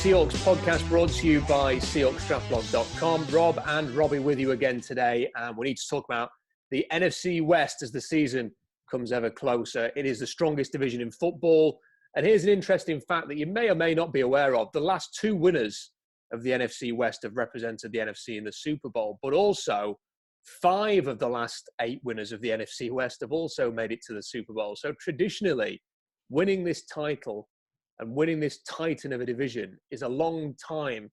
Seahawks podcast brought to you by SeahawksDraftBlog.com. Rob and Robbie with you again today. And we need to talk about the NFC West as the season comes ever closer. It is the strongest division in football. And here's an interesting fact that you may or may not be aware of. The last two winners of the NFC West have represented the NFC in the Super Bowl, but also 5 of the last 8 winners of the NFC West have also made it to the Super Bowl. So traditionally, winning this title and winning this titan of a division is a long time.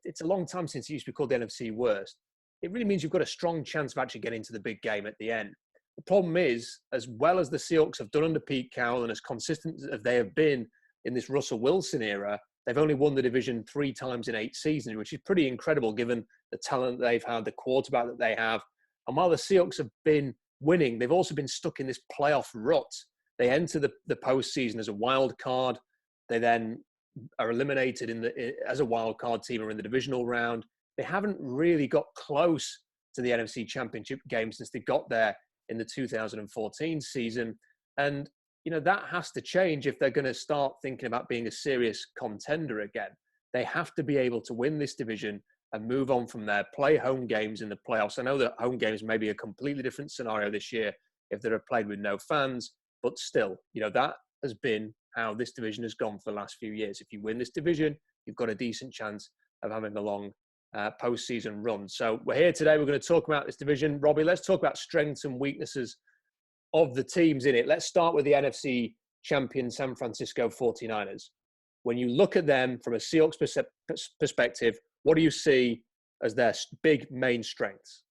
It's a long time since it used to be called the NFC West. It really means you've got a strong chance of actually getting to the big game at the end. The problem is, as well as the Seahawks have done under Pete Carroll and as consistent as they have been in this Russell Wilson era, they've only won the division 3 times in 8 seasons, which is pretty incredible given the talent they've had, the quarterback that they have. And while the Seahawks have been winning, they've also been stuck in this playoff rut. They enter the postseason as a wild card. They then are eliminated as a wild card team or in the divisional round. They haven't really got close to the NFC Championship game since they got there in the 2014 season. And, you know, that has to change if they're going to start thinking about being a serious contender again. They have to be able to win this division and move on from there, play home games in the playoffs. I know that home games may be a completely different scenario this year if they're played with no fans, but still, you know, that has been how this division has gone for the last few years. If you win this division, you've got a decent chance of having a long postseason run. So we're here today. We're going to talk about this division. Robbie, let's talk about strengths and weaknesses of the teams in it. Let's start with the NFC champion San Francisco 49ers. When you look at them from a Seahawks perspective, what do you see as their big main strengths?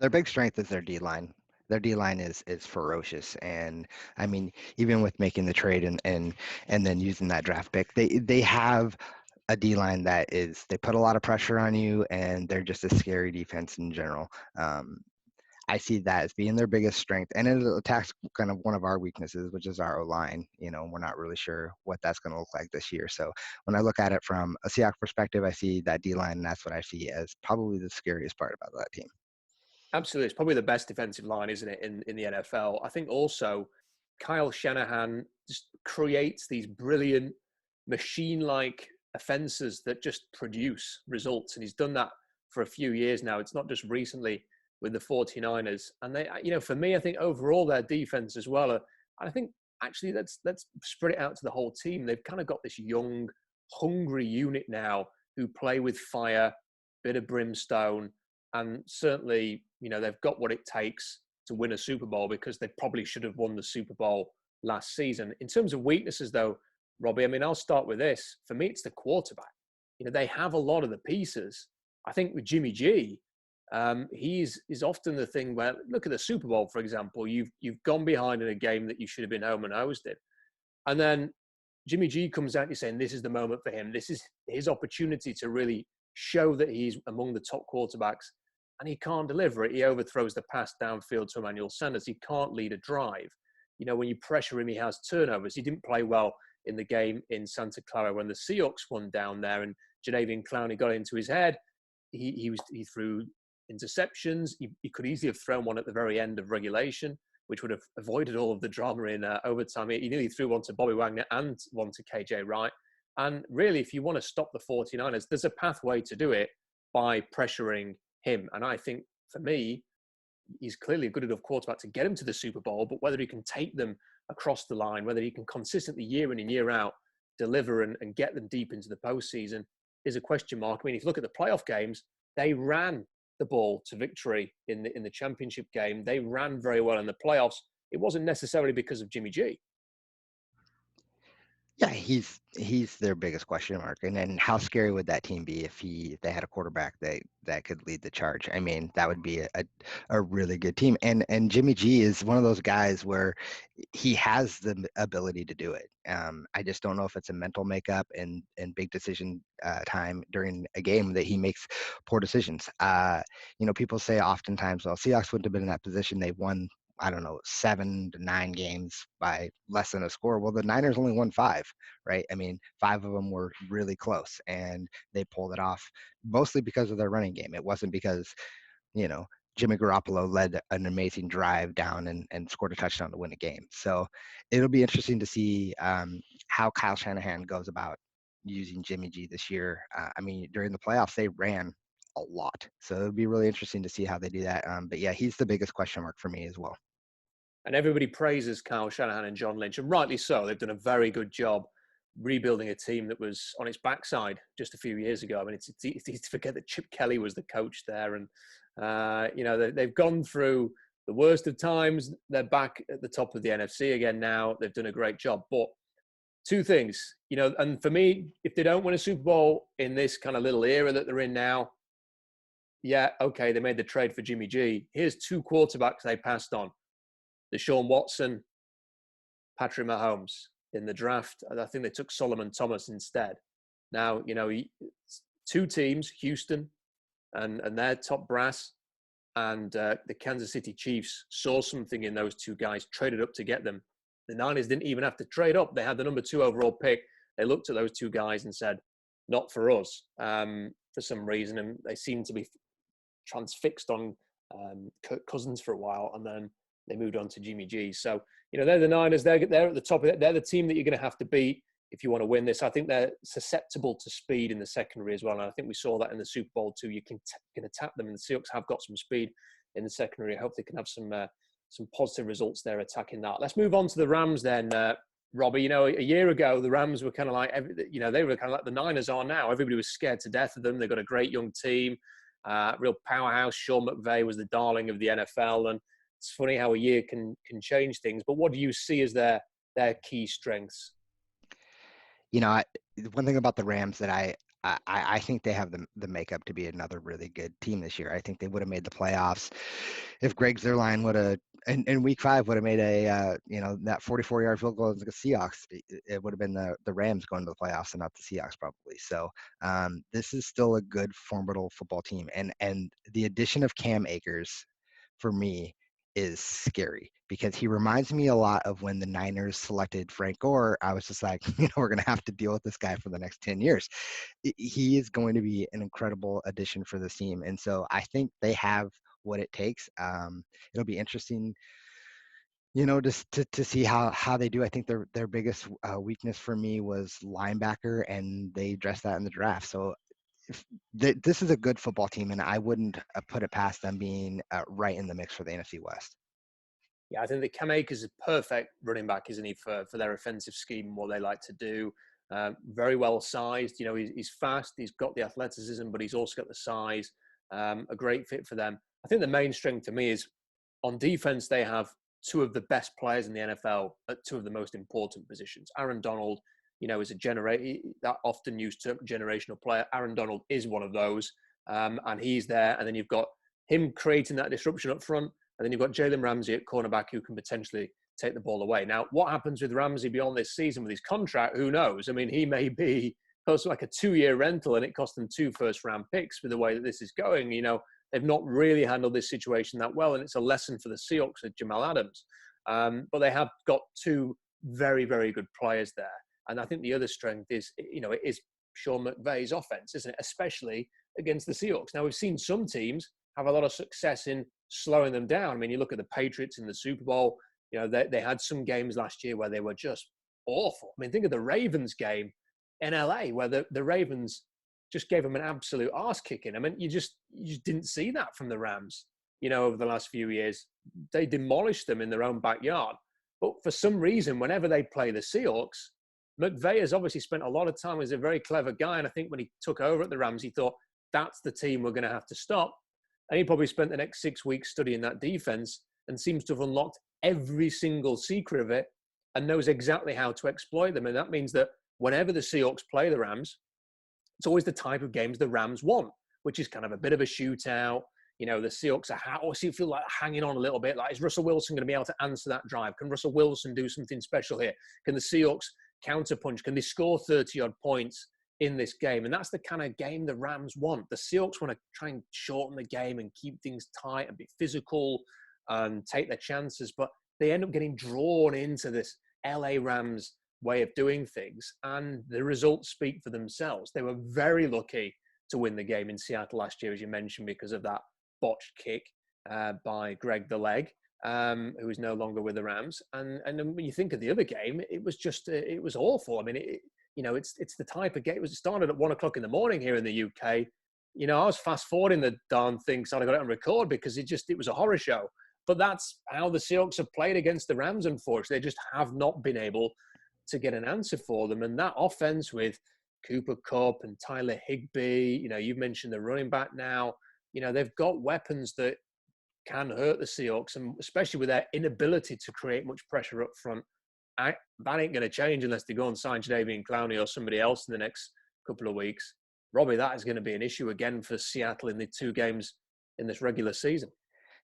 Their big strength is their D-line. Their D-line is ferocious, and I mean, even with making the trade and then using that draft pick, they have a D-line that is, they put a lot of pressure on you, and they're just a scary defense in general. I see that as being their biggest strength, and it attacks kind of one of our weaknesses, which is our O-line. You know, we're not really sure what that's going to look like this year. So when I look at it from a Seahawks perspective, I see that D-line, and that's what I see as probably the scariest part about that team. Absolutely. It's probably the best defensive line, isn't it, in the NFL? I think also Kyle Shanahan just creates these brilliant machine-like offenses that just produce results. And he's done that for a few years now. It's not just recently with the 49ers. And they, you know, for me, I think overall their defense as well. I think actually let's spread it out to the whole team. They've kind of got this young, hungry unit now who play with fire, bit of brimstone. And certainly, you know, they've got what it takes to win a Super Bowl because they probably should have won the Super Bowl last season. In terms of weaknesses, though, Robbie, I mean, I'll start with this. For me, it's the quarterback. You know, they have a lot of the pieces. I think with Jimmy G, he's often the thing where, look at the Super Bowl, for example. You've gone behind in a game that you should have been home and hosed in. And then Jimmy G comes out and you're saying this is the moment for him. This is his opportunity to really show that he's among the top quarterbacks. And he can't deliver it. He overthrows the pass downfield to Emmanuel Sanders. He can't lead a drive. You know, when you pressure him, he has turnovers. He didn't play well in the game in Santa Clara when the Seahawks won down there and Jadeveon Clowney got into his head. He threw interceptions. He could easily have thrown one at the very end of regulation, which would have avoided all of the drama in overtime. He nearly threw one to Bobby Wagner and one to KJ Wright. And really, if you want to stop the 49ers, there's a pathway to do it by pressuring him. And I think for me, he's clearly a good enough quarterback to get him to the Super Bowl, but whether he can take them across the line, whether he can consistently year in and year out deliver and get them deep into the postseason is a question mark. I mean, if you look at the playoff games, they ran the ball to victory in the championship game. They ran very well in the playoffs. It wasn't necessarily because of Jimmy G. Yeah, he's their biggest question mark. And then how scary would that team be if they had a quarterback that could lead the charge? I mean, that would be a really good team. And Jimmy G is one of those guys where he has the ability to do it. I just don't know if it's a mental makeup and big decision time during a game that he makes poor decisions. You know, people say oftentimes, well, Seahawks wouldn't have been in that position. They won, I don't know, 7 to 9 games by less than a score. Well, the Niners only won 5, right? I mean, 5 of them were really close, and they pulled it off mostly because of their running game. It wasn't because, you know, Jimmy Garoppolo led an amazing drive down and scored a touchdown to win a game. So it'll be interesting to see how Kyle Shanahan goes about using Jimmy G this year. I mean, during the playoffs, they ran a lot. So it'll be really interesting to see how they do that. But yeah, he's the biggest question mark for me as well. And everybody praises Kyle Shanahan and John Lynch, and rightly so. They've done a very good job rebuilding a team that was on its backside just a few years ago. I mean, it's easy to forget that Chip Kelly was the coach there, and they've gone through the worst of times. They're back at the top of the NFC again now. They've done a great job. But two things, and for me, if they don't win a Super Bowl in this kind of little era that they're in now, yeah, okay, they made the trade for Jimmy G. Here's two quarterbacks they passed on. Deshaun Watson, Patrick Mahomes in the draft. I think they took Solomon Thomas instead. Now, two teams, Houston and their top brass, and the Kansas City Chiefs saw something in those two guys, traded up to get them. The Niners didn't even have to trade up. They had the number 2 overall pick. They looked at those two guys and said, not for us, for some reason. And they seemed to be transfixed on Kirk Cousins for a while, and then they moved on to Jimmy G. So, they're the Niners. They're at the top of it. They're the team that you're going to have to beat if you want to win this. I think they're susceptible to speed in the secondary as well. And I think we saw that in the Super Bowl too. You can attack them, and the Seahawks have got some speed in the secondary. I hope they can have some positive results there attacking that. Let's move on to the Rams then, Robbie. A year ago, the Rams were kind of like, they were kind of like the Niners are now. Everybody was scared to death of them. They've got a great young team, real powerhouse. Sean McVay was the darling of the NFL, and it's funny how a year can change things. But what do you see as their key strengths? One thing about the Rams that I think they have the makeup to be another really good team this year. I think they would have made the playoffs if Greg Zuerlein would have, in week 5, would have made that 44-yard field goal against the Seahawks. It would have been the Rams going to the playoffs and not the Seahawks probably. So this is still a good, formidable football team. And the addition of Cam Akers, for me, is scary because he reminds me a lot of when the Niners selected Frank Gore. I was just like, we're going to have to deal with this guy for the next 10 years. He is going to be an incredible addition for this team. And so I think they have what it takes. It'll be interesting, just to see how they do. I think their biggest weakness for me was linebacker, and they addressed that in the draft. So this is a good football team, and I wouldn't put it past them being right in the mix for the NFC West. Yeah, I think that Cam Akers is a perfect running back, isn't he, for their offensive scheme and what they like to do. Very well sized. He's fast. He's got the athleticism, but he's also got the size. A great fit for them. I think the main strength to me is on defense. They have two of the best players in the NFL at two of the most important positions. Aaron Donald, is that often used term, generational player. Aaron Donald is one of those, and he's there. And then you've got him creating that disruption up front. And then you've got Jalen Ramsey at cornerback who can potentially take the ball away. Now, what happens with Ramsey beyond this season with his contract? Who knows? I mean, he may be close to like a 2-year rental, and it cost them 2 first-round picks with the way that this is going. They've not really handled this situation that well, and it's a lesson for the Seahawks with Jamal Adams. But they have got 2 very, very good players there. And I think the other strength is, it is Sean McVay's offense, isn't it? Especially against the Seahawks. Now, we've seen some teams have a lot of success in slowing them down. I mean, you look at the Patriots in the Super Bowl, they had some games last year where they were just awful. I mean, think of the Ravens game in LA where the Ravens just gave them an absolute arse kicking. I mean, you just didn't see that from the Rams, over the last few years. They demolished them in their own backyard. But for some reason, whenever they play the Seahawks, McVay has obviously spent a lot of time. He's a very clever guy. And I think when he took over at the Rams, he thought, that's the team we're going to have to stop. And he probably spent the next 6 weeks studying that defense and seems to have unlocked every single secret of it and knows exactly how to exploit them. And that means that whenever the Seahawks play the Rams, it's always the type of games the Rams want, which is kind of a bit of a shootout. The Seahawks also feel like hanging on a little bit. Like, is Russell Wilson going to be able to answer that drive? Can Russell Wilson do something special here? Can the Seahawks counterpunch? Can they score 30-odd points in this game? And that's the kind of game the Rams want. The Seahawks want to try and shorten the game and keep things tight and be physical and take their chances, but they end up getting drawn into this LA Rams way of doing things, and the results speak for themselves. They were very lucky to win the game in Seattle last year, as you mentioned, because of that botched kick by Greg the Leg, who is no longer with the Rams. And then when you think of the other game, it was awful. I mean, it's the type of game. It was started at 1 o'clock in the morning here in the UK. I was fast forwarding the darn thing, so I got it on record because it was a horror show. But that's how the Seahawks have played against the Rams, unfortunately. They just have not been able to get an answer for them. And that offense with Cooper Kupp and Tyler Higbee, you've mentioned the running back now. They've got weapons that can hurt the Seahawks, and especially with their inability to create much pressure up front. That ain't going to change unless they go and sign Jadeveon Clowney or somebody else in the next couple of weeks. Robbie, that is going to be an issue again for Seattle in the 2 games in this regular season.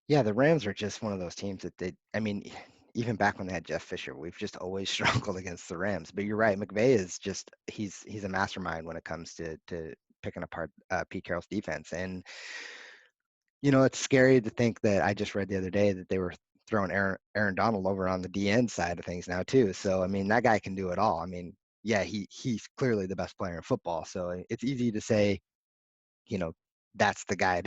Yeah, the Rams are just one of those teams that even back when they had Jeff Fisher, we've just always struggled against the Rams. But you're right, McVay is just he's a mastermind when it comes to picking apart Pete Carroll's defense. And it's scary to think that I just read the other day that they were throwing Aaron Donald over on the DN side of things now too. So that guy can do it all. Yeah, he's clearly the best player in football. So it's easy to say, that's the guy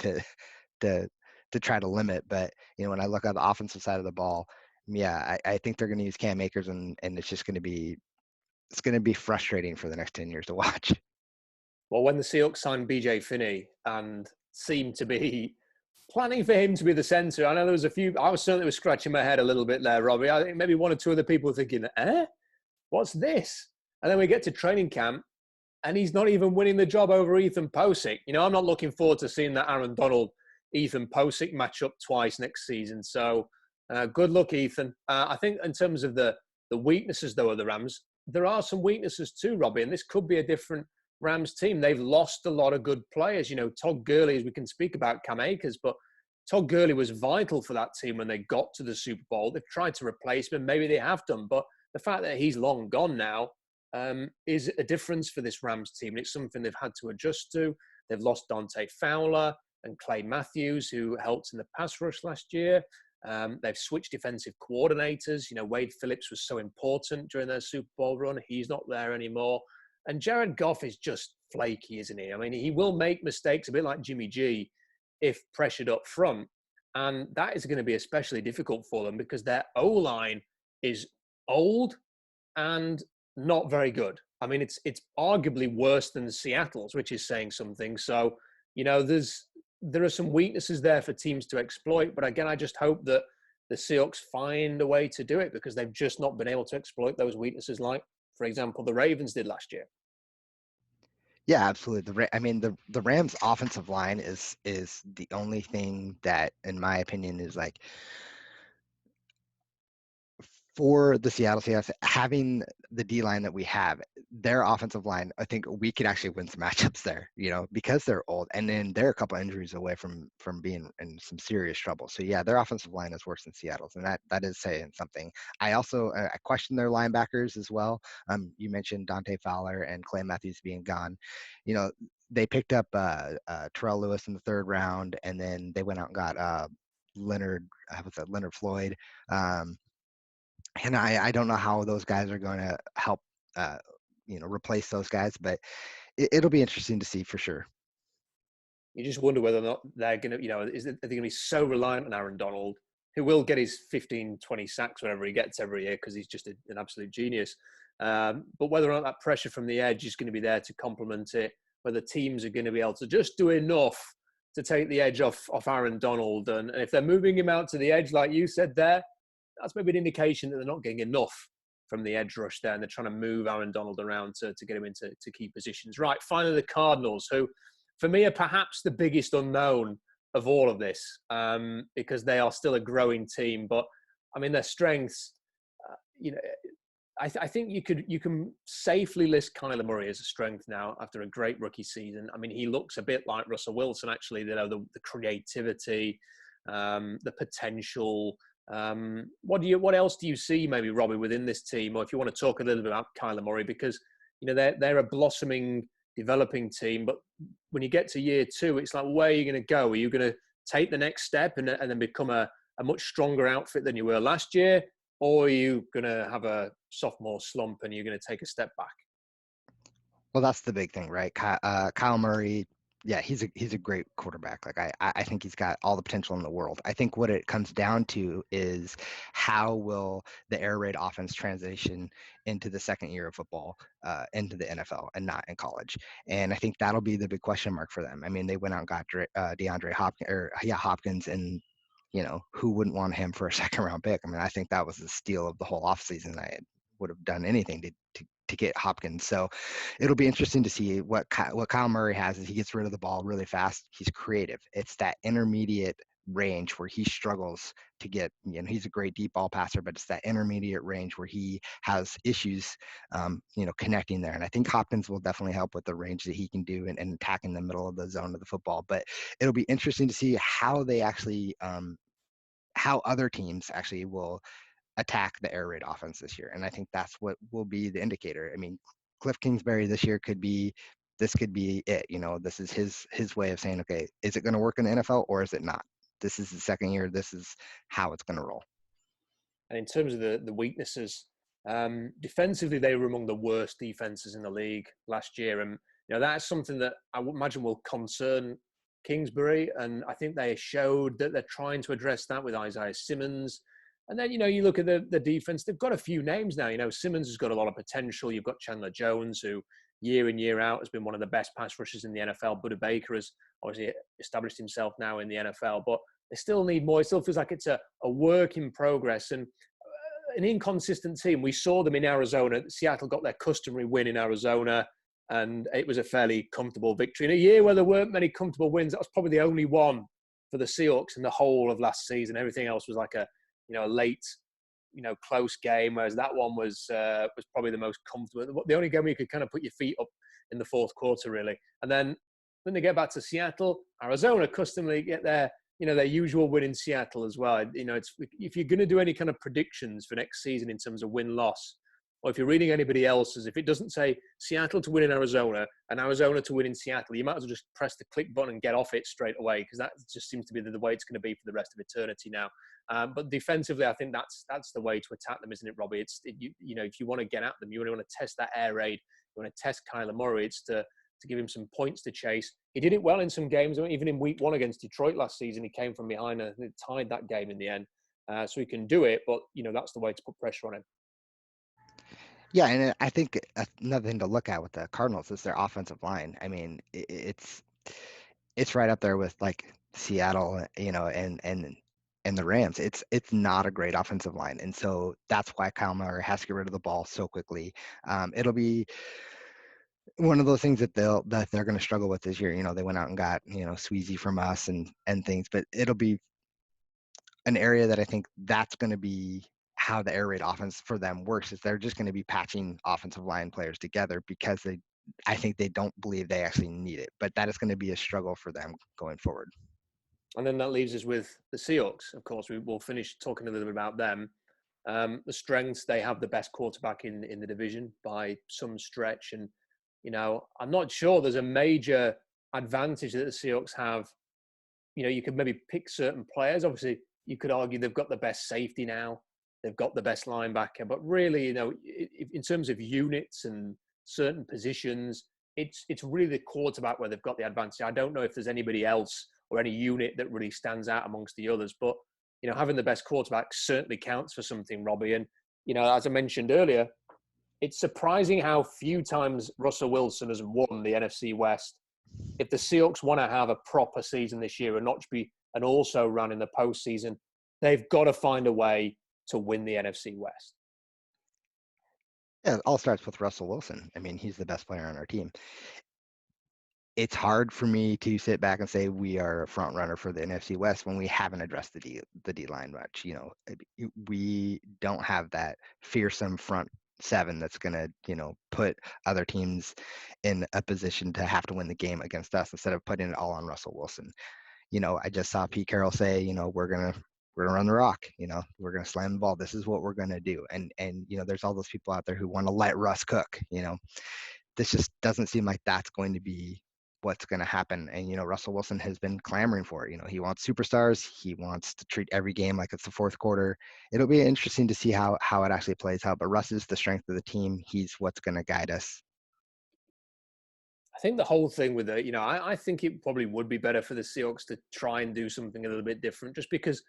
to try to limit. But when I look at the offensive side of the ball, yeah, I think they're going to use Cam Akers, and it's just going to be frustrating for the next 10 years to watch. Well, when the Seahawks signed BJ Finney and seemed to be planning for him to be the center, I know there was a few. I was certainly scratching my head a little bit there, Robbie. I think maybe 1 or 2 other people were thinking, what's this? And then we get to training camp, and he's not even winning the job over Ethan Posick. I'm not looking forward to seeing that Aaron Donald Ethan Posick match up twice next season. So good luck, Ethan. I think in terms of the weaknesses, though, of the Rams, there are some weaknesses too, Robbie, and this could be a different Rams team. They've lost a lot of good players. Todd Gurley, as we can speak about Cam Akers, but Todd Gurley was vital for that team when they got to the Super Bowl. They've tried to replace him. Maybe they have done, but the fact that he's long gone now is a difference for this Rams team. It's something they've had to adjust to. They've lost Dante Fowler and Clay Matthews, who helped in the pass rush last year. They've switched defensive coordinators. Wade Phillips was so important during their Super Bowl run. He's not there anymore. And Jared Goff is just flaky, isn't he? He will make mistakes, a bit like Jimmy G, if pressured up front. And that is going to be especially difficult for them because their O-line is old and not very good. It's arguably worse than Seattle's, which is saying something. So, there are some weaknesses there for teams to exploit. But again, I just hope that the Seahawks find a way to do it because they've just not been able to exploit those weaknesses like, for example, the Ravens did last year. Yeah, absolutely. The Rams' offensive line is the only thing that, in my opinion, is like for the Seattle Seahawks, having the D line that we have, their offensive line, I think we could actually win some matchups there, because they're old, and then they're a couple injuries away from being in some serious trouble. So yeah, their offensive line is worse than Seattle's, and that is saying something. I also I question their linebackers as well. You mentioned Dante Fowler and Clay Matthews being gone. They picked up Terrell Lewis in the 3rd round, and then they went out and got Leonard Floyd. And I don't know how those guys are going to help, replace those guys, but it'll be interesting to see for sure. You just wonder whether or not they're going to, are they going to be so reliant on Aaron Donald, who will get his 15, 20 sacks, whatever he gets every year, because he's just an absolute genius. But whether or not that pressure from the edge is going to be there to complement it, whether teams are going to be able to just do enough to take the edge off Aaron Donald. And if they're moving him out to the edge, like you said there, that's maybe an indication that they're not getting enough from the edge rush there, and they're trying to move Aaron Donald around to get him into key positions. Right, finally the Cardinals, who for me are perhaps the biggest unknown of all of this, because they are still a growing team. But their strengths, I think you can safely list Kyler Murray as a strength now after a great rookie season. He looks a bit like Russell Wilson, actually. The creativity, the potential. What else do you see, maybe, Robbie, within this team, or if you want to talk a little bit about Kyler Murray, because they're a blossoming, developing team, but when you get to year 2, it's like, where are you going to go? Are you going to take the next step and then become a much stronger outfit than you were last year, or are you going to have a sophomore slump and you're going to take a step back? Well, that's the big thing, right? Kyle Murray Yeah, he's a great quarterback. Like I think he's got all the potential in the world. I think what it comes down to is how will the air raid offense transition into the second year of football, into the NFL and not in college. And I think that'll be the big question mark for them. I mean, they went out and got DeAndre Hopkins, and who wouldn't want him for a second round pick? I mean, I think that was the steal of the whole offseason. I would have done anything to get Hopkins. So it'll be interesting to see what Kyle Murray has. Is he gets rid of the ball really fast. He's creative. It's that intermediate range where he struggles to get, he's a great deep ball passer, but it's that intermediate range where he has issues, connecting there. And I think Hopkins will definitely help with the range that he can do and attacking the middle of the zone of the football. But it'll be interesting to see how they actually, how other teams actually will attack the air raid offense this year. And I think that's what will be the indicator. I mean, Cliff Kingsbury this year could be it. This is his way of saying, okay, is it going to work in the NFL or is it not? This is the second year. This is how it's going to roll. And in terms of the weaknesses, defensively, they were among the worst defenses in the league last year. And, that's something that I would imagine will concern Kingsbury. And I think they showed that they're trying to address that with Isaiah Simmons. And then, you look at the defense, they've got a few names now. Simmons has got a lot of potential. You've got Chandler Jones, who year in, year out has been one of the best pass rushers in the NFL. Budda Baker has obviously established himself now in the NFL. But they still need more. It still feels like it's a work in progress. And an inconsistent team. We saw them in Arizona. Seattle got their customary win in Arizona, and it was a fairly comfortable victory. In a year where there weren't many comfortable wins, that was probably the only one for the Seahawks in the whole of last season. Everything else was like a late, close game, whereas that one was probably the most comfortable. The only game where you could kind of put your feet up in the fourth quarter, really. And then when they get back to Seattle, Arizona customarily get their usual win in Seattle as well. If you're going to do any kind of predictions for next season in terms of win-loss, or if you're reading anybody else's, if it doesn't say Seattle to win in Arizona and Arizona to win in Seattle, you might as well just press the click button and get off it straight away, because that just seems to be the way it's going to be for the rest of eternity now. But defensively, I think that's the way to attack them, isn't it, Robbie? If you want to get at them, you want to test that air raid, you want to test Kyler Murray, it's to give him some points to chase. He did it well in some games. Even in week 1 against Detroit last season, he came from behind and tied that game in the end. So he can do it, but that's the way to put pressure on him. Yeah, and I think another thing to look at with the Cardinals is their offensive line. I mean, it's right up there with like Seattle, and the Rams. It's not a great offensive line, and so that's why Kyle Murray has to get rid of the ball so quickly. It'll be one of those things that they're going to struggle with this year. They went out and got Sweezy from us and things, but it'll be an area that I think that's going to be how the air raid offense for them works. Is they're just going to be patching offensive line players together because I think they don't believe they actually need it, but that is going to be a struggle for them going forward. And then that leaves us with the Seahawks. Of course, we will finish talking a little bit about them. The strengths, they have the best quarterback in the division by some stretch. And, I'm not sure there's a major advantage that the Seahawks have. You could maybe pick certain players. Obviously, you could argue they've got the best safety now. They've got the best linebacker. But really, in terms of units and certain positions, it's really the quarterback where they've got the advantage. I don't know if there's anybody else or any unit that really stands out amongst the others. But, having the best quarterback certainly counts for something, Robbie. And, as I mentioned earlier, it's surprising how few times Russell Wilson has won the NFC West. If the Seahawks want to have a proper season this year and not be an also run in the postseason, they've got to find a way to win the NFC West. Yeah, it all starts with Russell Wilson. I mean, he's the best player on our team. It's hard for me to sit back and say we are a front runner for the NFC West when we haven't addressed the D line much. We don't have that fearsome front seven that's going to, put other teams in a position to have to win the game against us instead of putting it all on Russell Wilson. I just saw Pete Carroll say, we're gonna run the rock. We're gonna slam the ball. This is what we're gonna do. And there's all those people out there who want to let Russ cook. This just doesn't seem like that's going to be what's going to happen. And Russell Wilson has been clamoring for it. He wants superstars. He wants to treat every game like it's the fourth quarter. It'll be interesting to see how it actually plays out. But Russ is the strength of the team. He's what's going to guide us. think the whole thing with it, I think it probably would be better for the Seahawks to try and do something a little bit different, just because,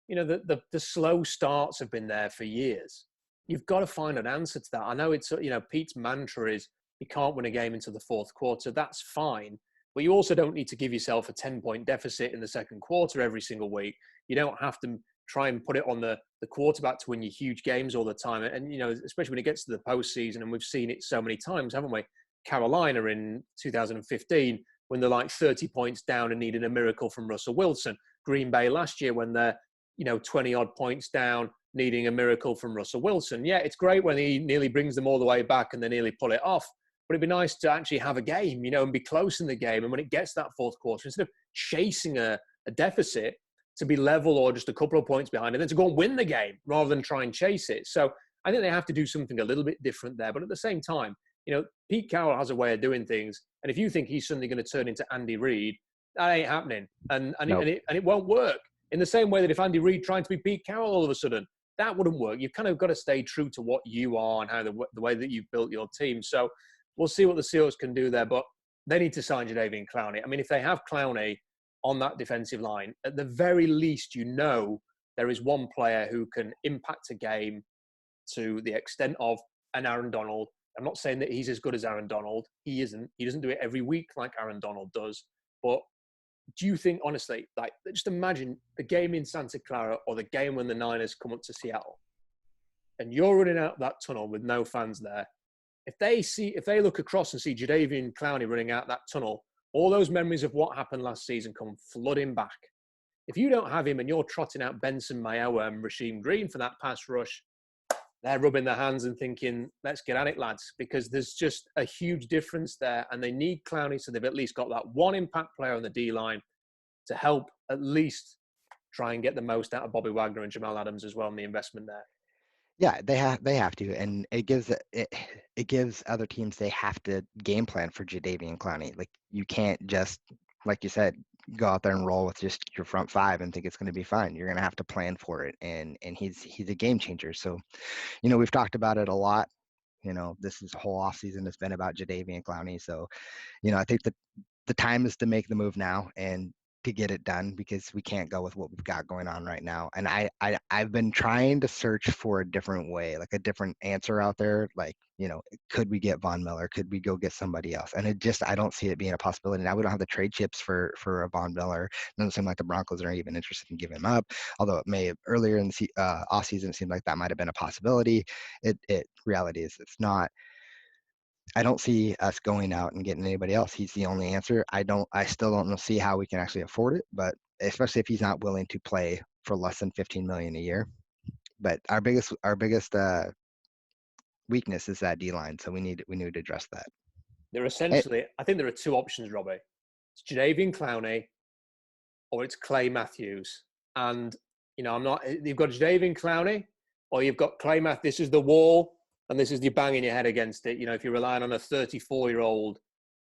the slow starts have been there for years. You've got to find an answer to that. I know it's, Pete's mantra is you can't win a game into the fourth quarter. That's fine. But you also don't need to give yourself a 10-point deficit in the second quarter every single week. You don't have to try and put it on the quarterback to win your huge games all the time. And, especially when it gets to the postseason, and we've seen it so many times, haven't we? Carolina in 2015, when they're like 30 points down and needing a miracle from Russell Wilson. Green Bay last year, when they're, 20 odd points down, needing a miracle from Russell Wilson. Yeah, it's great when he nearly brings them all the way back and they nearly pull it off. But it'd be nice to actually have a game, and be close in the game. And when it gets that fourth quarter, instead of chasing a deficit, to be level or just a couple of points behind, and then to go and win the game rather than try and chase it. So I think they have to do something a little bit different there. But at the same time, Pete Carroll has a way of doing things. And if you think he's suddenly going to turn into Andy Reid, that ain't happening. And it won't work. In the same way that if Andy Reid tried to be Pete Carroll all of a sudden, that wouldn't work. You've kind of got to stay true to what you are and how the way that you've built your team. So we'll see what the Seahawks can do there, but they need to sign Jadeveon Clowney. I mean, if they have Clowney on that defensive line, at the very least, there is one player who can impact a game to the extent of an Aaron Donald. I'm not saying that he's as good as Aaron Donald. He isn't. He doesn't do it every week like Aaron Donald does. But do you think, honestly, like, just imagine the game in Santa Clara or the game when the Niners come up to Seattle and you're running out that tunnel with no fans there. If they look across and see Jadeveon Clowney running out that tunnel, all those memories of what happened last season come flooding back. If you don't have him and you're trotting out Benson Mayowa and Rasheem Green for that pass rush, they're rubbing their hands and thinking, let's get at it, lads, because there's just a huge difference there. And they need Clowney, so they've at least got that one impact player on the D-line to help at least try and get the most out of Bobby Wagner and Jamal Adams as well in the investment there. Yeah, they have to, and it gives other teams, they have to game plan for Jadeveon Clowney. Like, you can't just, like you said, go out there and roll with just your front five and think it's going to be fine. You're going to have to plan for it, and he's a game changer. So, we've talked about it a lot. This is whole offseason has been about Jadeveon Clowney. So, I think that the time is to make the move now and to get it done, because we can't go with what we've got going on right now. And I've been trying to search for a different way, like a different answer out there. Like, could we get Von Miller? Could we go get somebody else? And I don't see it being a possibility. Now we don't have the trade chips for a Von Miller. It doesn't seem like the Broncos are even interested in giving him up. Although it may have earlier in the offseason, it seemed like that might have been a possibility. Reality is it's not. I don't see us going out and getting anybody else. He's the only answer. I still don't see how we can actually afford it, but especially if he's not willing to play for less than $15 million a year. But our biggest weakness is that D-line, so we need to address that. I think there are two options, Robbie. It's Jadeveon Clowney or it's Clay Matthews. And, you've got Jadeveon Clowney or you've got Clay Matthews. This is the wall. And this is you banging your head against it. If you're relying on a 34-year-old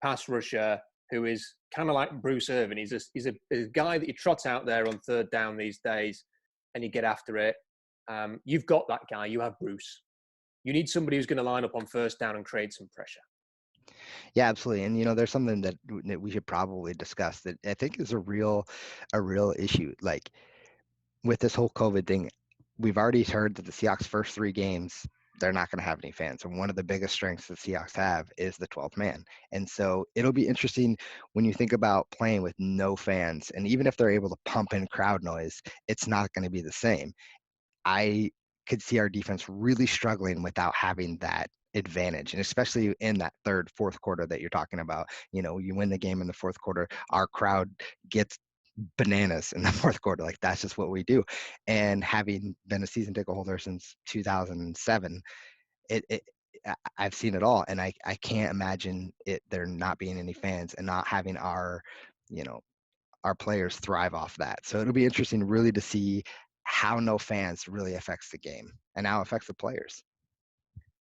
pass rusher who is kind of like Bruce Irvin, he's a guy that you trot out there on third down these days, and you get after it. You've got that guy. You have Bruce. You need somebody who's going to line up on first down and create some pressure. Yeah, absolutely. And there's something that we should probably discuss that I think is a real issue. Like, with this whole COVID thing, we've already heard that the Seahawks' first 3 games, they're not going to have any fans. And one of the biggest strengths the Seahawks have is the 12th man. And so it'll be interesting when you think about playing with no fans. And even if they're able to pump in crowd noise, it's not going to be the same. I could see our defense really struggling without having that advantage. And especially in that third, fourth quarter that you're talking about, you win the game in the fourth quarter, our crowd gets bananas in the fourth quarter. Like, that's just what we do. And having been a season ticket holder since 2007, I've seen it all, and I can't imagine there not being any fans and not having our players thrive off that. So it'll be interesting really to see how no fans really affects the game and how it affects the players.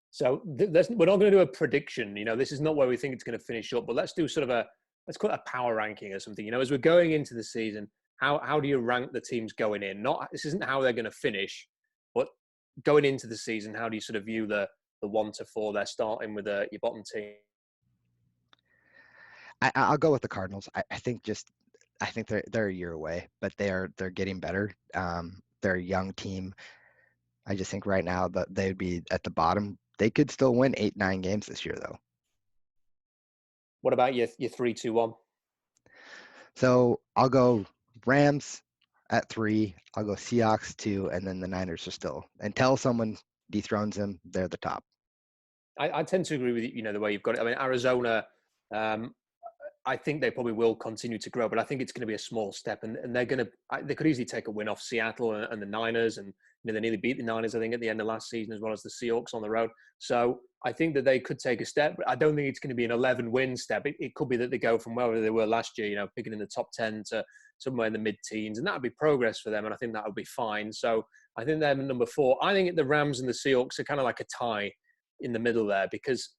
So we're not going to do a prediction. This is not where we think it's going to finish up, but let's do sort of let's call it a power ranking or something. As we're going into the season, how do you rank the teams going in? This isn't how they're going to finish, but going into the season, how do you sort of view the 1 to 4 they're starting with your bottom team? I'll go with the Cardinals. I think they're a year away, but they're getting better. They're a young team. I just think right now that they'd be at the bottom. They could still win 8-9 games this year, though. What about your 3-2-1? So I'll go Rams at 3. I'll go Seahawks 2, and then the Niners are still, until someone dethrones them, they're the top. I tend to agree with you. The way you've got it. I mean, Arizona. I think they probably will continue to grow, but I think it's going to be a small step, and they could easily take a win off Seattle and the Niners, and they nearly beat the Niners, I think, at the end of last season, as well as the Seahawks on the road. So I think that they could take a step, but I don't think it's going to be an 11-win step. It could be that they go from wherever they were last year, picking in the top 10 to somewhere in the mid-teens, and that would be progress for them, and I think that would be fine. So I think they're number 4. I think the Rams and the Seahawks are kind of like a tie in the middle there, because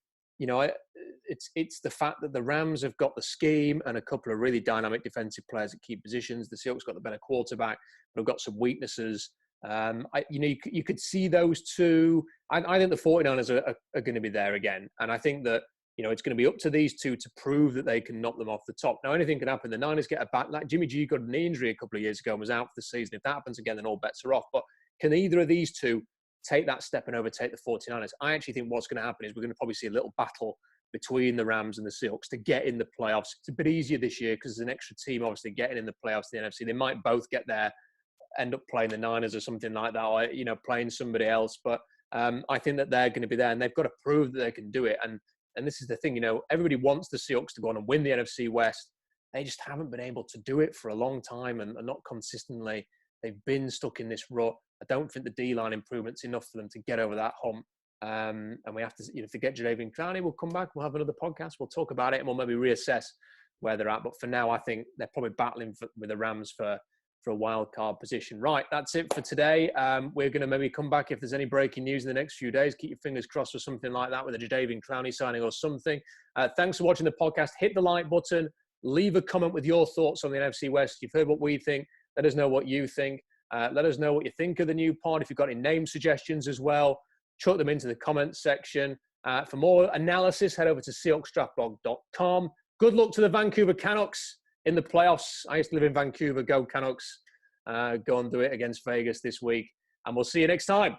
it's the fact that the Rams have got the scheme and a couple of really dynamic defensive players at key positions. The Seahawks got the better quarterback, but have got some weaknesses. You could see those two. I think the 49ers are going to be there again. And I think that, it's going to be up to these two to prove that they can knock them off the top. Now, anything can happen. The Niners get a back. Like Jimmy G got a knee injury a couple of years ago and was out for the season. If that happens again, then all bets are off. But can either of these two take that step and overtake the 49ers? I actually think what's going to happen is we're going to probably see a little battle between the Rams and the Seahawks to get in the playoffs. It's a bit easier this year because there's an extra team, obviously, getting in the playoffs in the NFC. They might both get there, end up playing the Niners or something like that, or, playing somebody else. But I think that they're going to be there, and they've got to prove that they can do it. And this is the thing, everybody wants the Seahawks to go on and win the NFC West. They just haven't been able to do it for a long time and not consistently. They've been stuck in this rut. I don't think the D-line improvement's enough for them to get over that hump. And we have to, if they get Jadeveon Clowney, we'll come back. We'll have another podcast. We'll talk about it, and we'll maybe reassess where they're at. But for now, I think they're probably battling with the Rams for a wild card position. Right, that's it for today. We're going to maybe come back if there's any breaking news in the next few days. Keep your fingers crossed for something like that with a Jadeveon Clowney signing or something. Thanks for watching the podcast. Hit the like button. Leave a comment with your thoughts on the NFC West. You've heard what we think. Let us know what you think. Let us know what you think of the new pod. If you've got any name suggestions as well, chuck them into the comments section. For more analysis, head over to SeahawksDraftBlog.com. Good luck to the Vancouver Canucks in the playoffs. I used to live in Vancouver. Go Canucks. Go and do it against Vegas this week. And we'll see you next time.